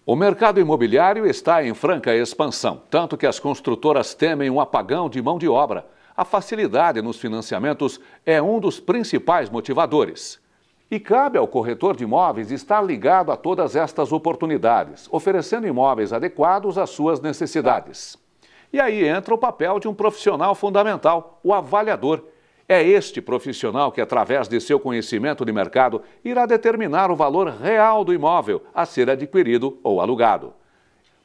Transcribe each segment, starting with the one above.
O mercado imobiliário está em franca expansão, tanto que as construtoras temem um apagão de mão de obra. A facilidade nos financiamentos é um dos principais motivadores. E cabe ao corretor de imóveis estar ligado a todas estas oportunidades, oferecendo imóveis adequados às suas necessidades. E aí entra o papel de um profissional fundamental, o avaliador. É este profissional que, através de seu conhecimento de mercado, irá determinar o valor real do imóvel a ser adquirido ou alugado.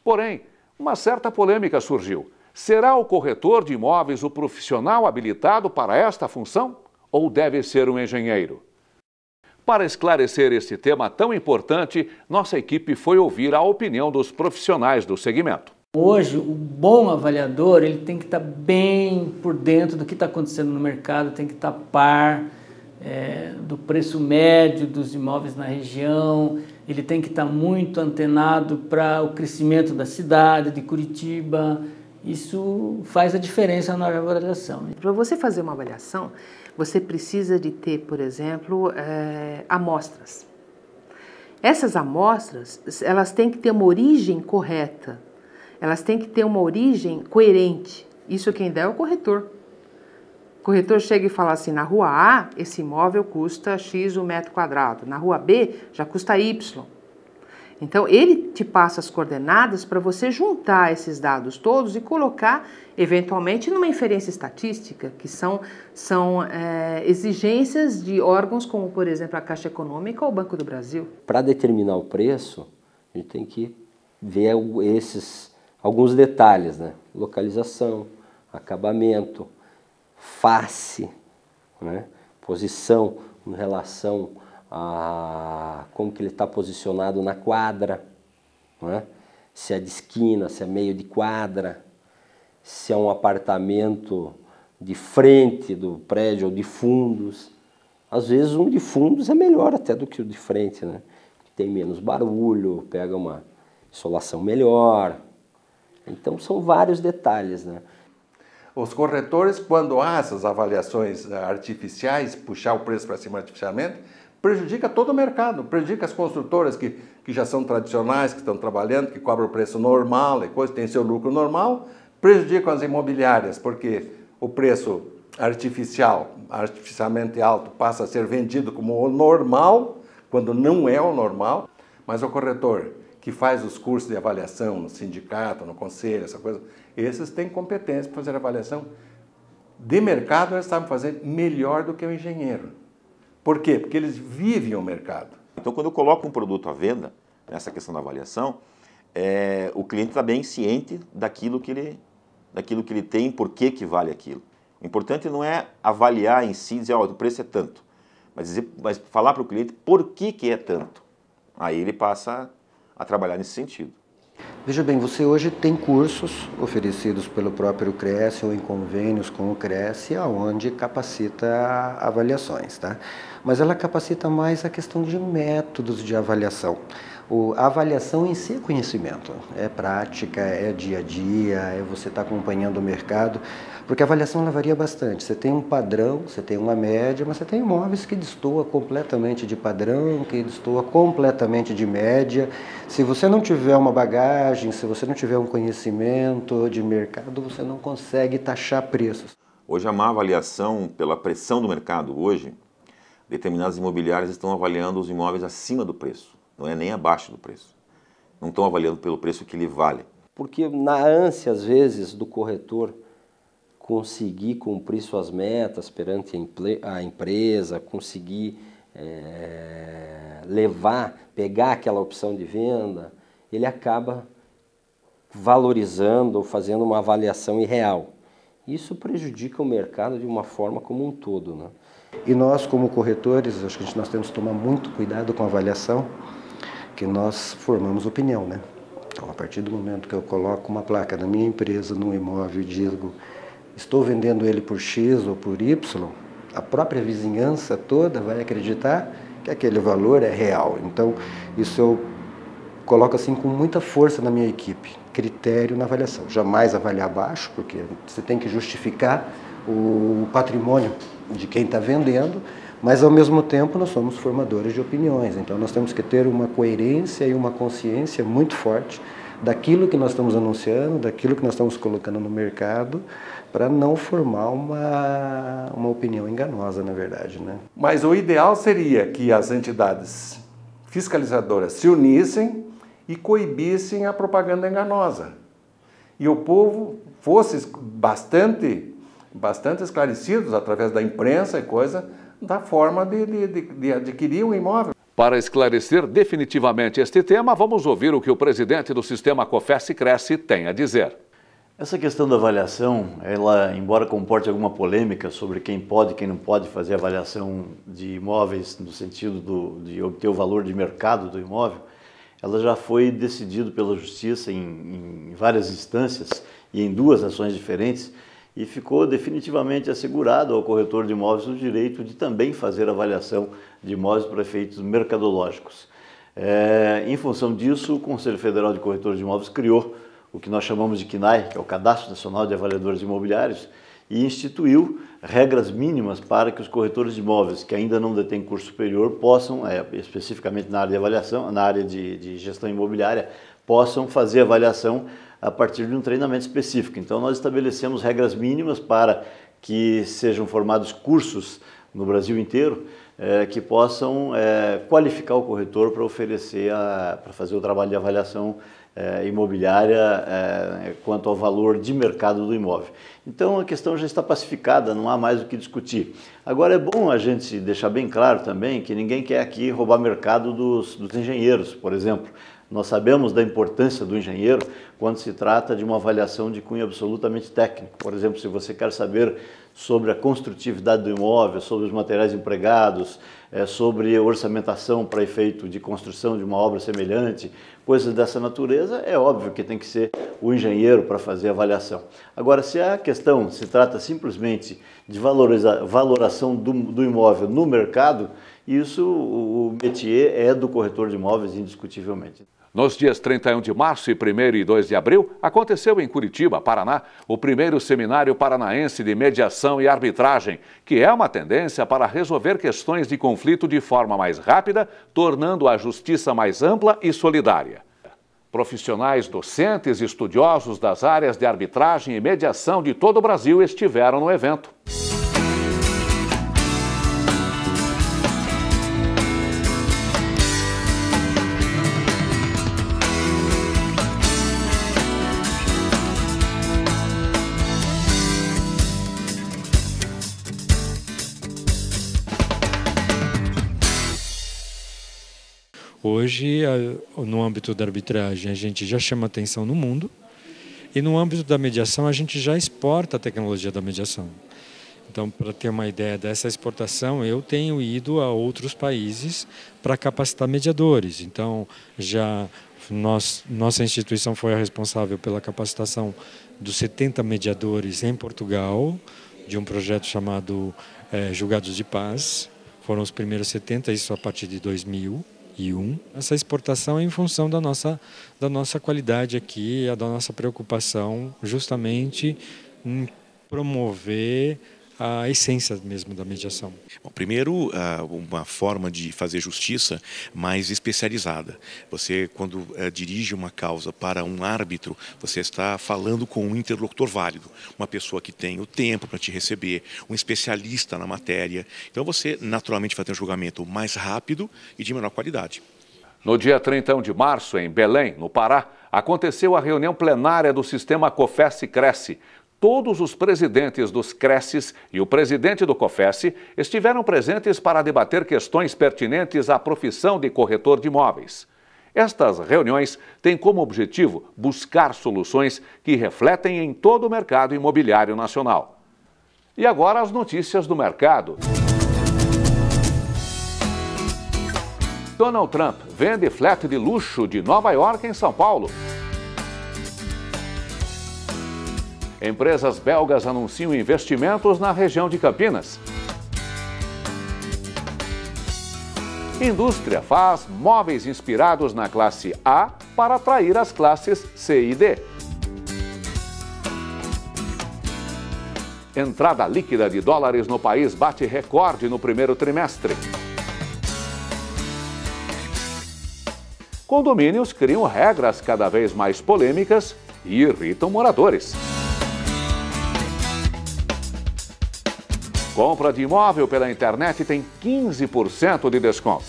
Porém, uma certa polêmica surgiu. Será o corretor de imóveis o profissional habilitado para esta função? Ou deve ser um engenheiro? Para esclarecer este tema tão importante, nossa equipe foi ouvir a opinião dos profissionais do segmento. Hoje, o bom avaliador ele tem que estar bem por dentro do que está acontecendo no mercado, tem que estar par do preço médio dos imóveis na região, ele tem que estar muito antenado para o crescimento da cidade, de Curitiba. Isso faz a diferença na avaliação. Para você fazer uma avaliação, você precisa de ter, por exemplo, amostras. Essas amostras, elas têm que ter uma origem correta. Elas têm que ter uma origem coerente. Isso quem dá é o corretor. O corretor chega e fala assim, na rua A, esse imóvel custa X o metro quadrado. Na rua B, já custa Y. Então, ele te passa as coordenadas para você juntar esses dados todos e colocar, eventualmente, numa inferência estatística, que são exigências de órgãos como, por exemplo, a Caixa Econômica ou o Banco do Brasil. Para determinar o preço, a gente tem que ver alguns detalhes, né? Localização, acabamento, face, né? Posição em relação a como que ele está posicionado na quadra, né? Se é de esquina, se é meio de quadra, se é um apartamento de frente do prédio ou de fundos. Às vezes um de fundos é melhor até do que o de frente, né? Tem menos barulho, pega uma insolação melhor. Então, são vários detalhes, né? Os corretores, quando há essas avaliações artificiais, puxar o preço para cima artificialmente, prejudica todo o mercado, prejudica as construtoras que já são tradicionais, que estão trabalhando, que cobram o preço normal, e coisa, tem seu lucro normal, prejudicam as imobiliárias, porque o preço artificialmente alto, passa a ser vendido como o normal, quando não é o normal, mas o corretor que faz os cursos de avaliação no sindicato, no conselho, essa coisa, esses têm competência para fazer avaliação. De mercado, eles sabem fazer melhor do que o engenheiro. Por quê? Porque eles vivem o mercado. Então, quando eu coloco um produto à venda, nessa questão da avaliação, o cliente está bem ciente daquilo que ele tem, por que vale aquilo. O importante não é avaliar em si, dizer, o preço é tanto, mas falar para o cliente por que é tanto. Aí ele passa a trabalhar nesse sentido. Veja bem, você hoje tem cursos oferecidos pelo próprio Cresce ou em convênios com o Cresce, onde capacita avaliações, tá? Mas ela capacita mais a questão de métodos de avaliação. A avaliação em si é conhecimento, é prática, é dia a dia, é você estar acompanhando o mercado, porque a avaliação ela varia bastante. Você tem um padrão, você tem uma média, mas você tem imóveis que destoa completamente de padrão, que destoa completamente de média. Se você não tiver uma bagagem, se você não tiver um conhecimento de mercado, você não consegue taxar preços. Hoje a má avaliação, pela pressão do mercado hoje, determinadas imobiliárias estão avaliando os imóveis acima do preço. Não é nem abaixo do preço. Não estão avaliando pelo preço que ele vale. Porque na ânsia, às vezes, do corretor conseguir cumprir suas metas perante a empresa, conseguir pegar aquela opção de venda, ele acaba valorizando ou fazendo uma avaliação irreal. Isso prejudica o mercado de uma forma como um todo, né? E nós, como corretores, acho que nós temos que tomar muito cuidado com a avaliação, que nós formamos opinião, né? Então, a partir do momento que eu coloco uma placa da minha empresa num imóvel e digo, estou vendendo ele por X ou por Y, a própria vizinhança toda vai acreditar que aquele valor é real. Então, isso eu coloco assim com muita força na minha equipe, critério na avaliação. Jamais avaliar baixo, porque você tem que justificar o patrimônio de quem está vendendo, Mas, ao mesmo tempo, nós somos formadores de opiniões, então nós temos que ter uma coerência e uma consciência muito forte daquilo que nós estamos anunciando, daquilo que nós estamos colocando no mercado, para não formar uma opinião enganosa, na verdade, né? Mas o ideal seria que as entidades fiscalizadoras se unissem e coibissem a propaganda enganosa. E o povo fosse bastante esclarecidos através da imprensa e coisa, da forma de adquirir um imóvel. Para esclarecer definitivamente este tema, vamos ouvir o que o presidente do sistema COFES-Cresce tem a dizer. Essa questão da avaliação, ela, embora comporte alguma polêmica sobre quem pode e quem não pode fazer avaliação de imóveis no sentido de obter o valor de mercado do imóvel, ela já foi decidida pela Justiça em várias instâncias e em 2 ações diferentes, e ficou definitivamente assegurado ao corretor de imóveis o direito de também fazer avaliação de imóveis para efeitos mercadológicos. Em função disso, o Conselho Federal de Corretores de Imóveis criou o que nós chamamos de CNAI, que é o Cadastro Nacional de Avaliadores Imobiliários, e instituiu regras mínimas para que os corretores de imóveis que ainda não detêm curso superior possam, especificamente na área de avaliação, na área de gestão imobiliária, possam fazer avaliação a partir de um treinamento específico. Então, nós estabelecemos regras mínimas para que sejam formados cursos no Brasil inteiro que possam qualificar o corretor para oferecer, para fazer o trabalho de avaliação imobiliária quanto ao valor de mercado do imóvel. Então, a questão já está pacificada, não há mais o que discutir. Agora, é bom a gente deixar bem claro também que ninguém quer aqui roubar mercado dos engenheiros, por exemplo. Nós sabemos da importância do engenheiro quando se trata de uma avaliação de cunho absolutamente técnico. Por exemplo, se você quer saber sobre a construtividade do imóvel, sobre os materiais empregados, sobre orçamentação para efeito de construção de uma obra semelhante, coisas dessa natureza, é óbvio que tem que ser o engenheiro para fazer a avaliação. Agora, se a questão se trata simplesmente de valoração do imóvel no mercado, isso, o métier é do corretor de imóveis, indiscutivelmente. Nos dias 31 de março e 1º e 2 de abril, aconteceu em Curitiba, Paraná, o primeiro Seminário Paranaense de Mediação e Arbitragem, que é uma tendência para resolver questões de conflito de forma mais rápida, tornando a justiça mais ampla e solidária. Profissionais docentes e estudiosos das áreas de arbitragem e mediação de todo o Brasil estiveram no evento. Hoje, no âmbito da arbitragem, a gente já chama atenção no mundo e no âmbito da mediação, a gente já exporta a tecnologia da mediação. Então, para ter uma ideia dessa exportação, eu tenho ido a outros países para capacitar mediadores. Então, nossa instituição foi a responsável pela capacitação dos 70 mediadores em Portugal, de um projeto chamado Julgados de Paz. Foram os primeiros 70, isso a partir de 2001. Essa exportação é em função da nossa qualidade aqui, da nossa preocupação justamente em promover a essência mesmo da mediação. Bom, primeiro, uma forma de fazer justiça mais especializada. Você, quando dirige uma causa para um árbitro, você está falando com um interlocutor válido, uma pessoa que tem o tempo para te receber, um especialista na matéria. Então você, naturalmente, vai ter um julgamento mais rápido e de menor qualidade. No dia 31 de março, em Belém, no Pará, aconteceu a reunião plenária do sistema COFES-Cresce. Todos os presidentes dos CRESSES e o presidente do COFES estiveram presentes para debater questões pertinentes à profissão de corretor de imóveis. Estas reuniões têm como objetivo buscar soluções que refletem em todo o mercado imobiliário nacional. E agora as notícias do mercado. Donald Trump vende flat de luxo de Nova York em São Paulo. Empresas belgas anunciam investimentos na região de Campinas. Indústria faz móveis inspirados na classe A para atrair as classes C e D. Entrada líquida de dólares no país bate recorde no primeiro trimestre. Condomínios criam regras cada vez mais polêmicas e irritam moradores. Compra de imóvel pela internet tem 15% de desconto.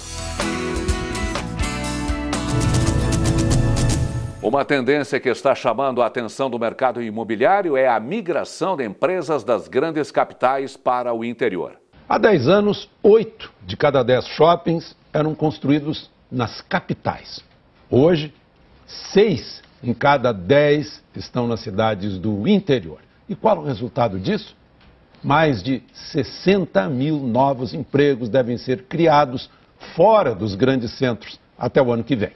Uma tendência que está chamando a atenção do mercado imobiliário é a migração de empresas das grandes capitais para o interior. Há 10 anos, 8 de cada 10 shoppings eram construídos nas capitais. Hoje, 6 em cada 10 estão nas cidades do interior. E qual o resultado disso? Mais de 60 mil novos empregos devem ser criados fora dos grandes centros até o ano que vem.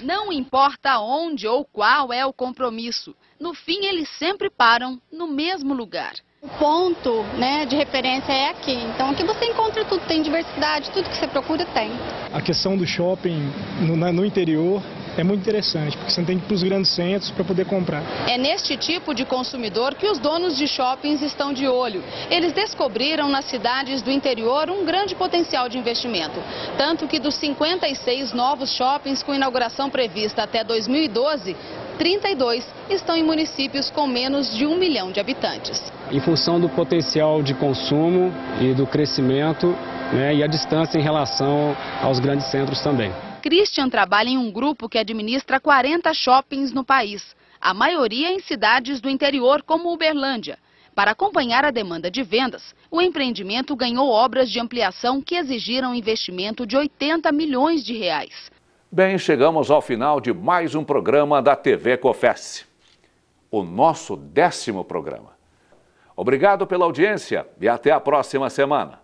Não importa onde ou qual é o compromisso, no fim eles sempre param no mesmo lugar. O ponto, de referência é aqui. Então aqui você encontra tudo, tem diversidade, tudo que você procura tem. A questão do shopping no interior é muito interessante, porque você tem que ir para os grandes centros para poder comprar. É neste tipo de consumidor que os donos de shoppings estão de olho. Eles descobriram nas cidades do interior um grande potencial de investimento. Tanto que dos 56 novos shoppings com inauguração prevista até 2012, 32 estão em municípios com menos de 1 milhão de habitantes. Em função do potencial de consumo e do crescimento, e a distância em relação aos grandes centros também. Christian trabalha em um grupo que administra 40 shoppings no país, a maioria em cidades do interior como Uberlândia. Para acompanhar a demanda de vendas, o empreendimento ganhou obras de ampliação que exigiram investimento de 80 milhões de reais. Bem, chegamos ao final de mais um programa da TV COFES, o nosso 10º programa. Obrigado pela audiência e até a próxima semana.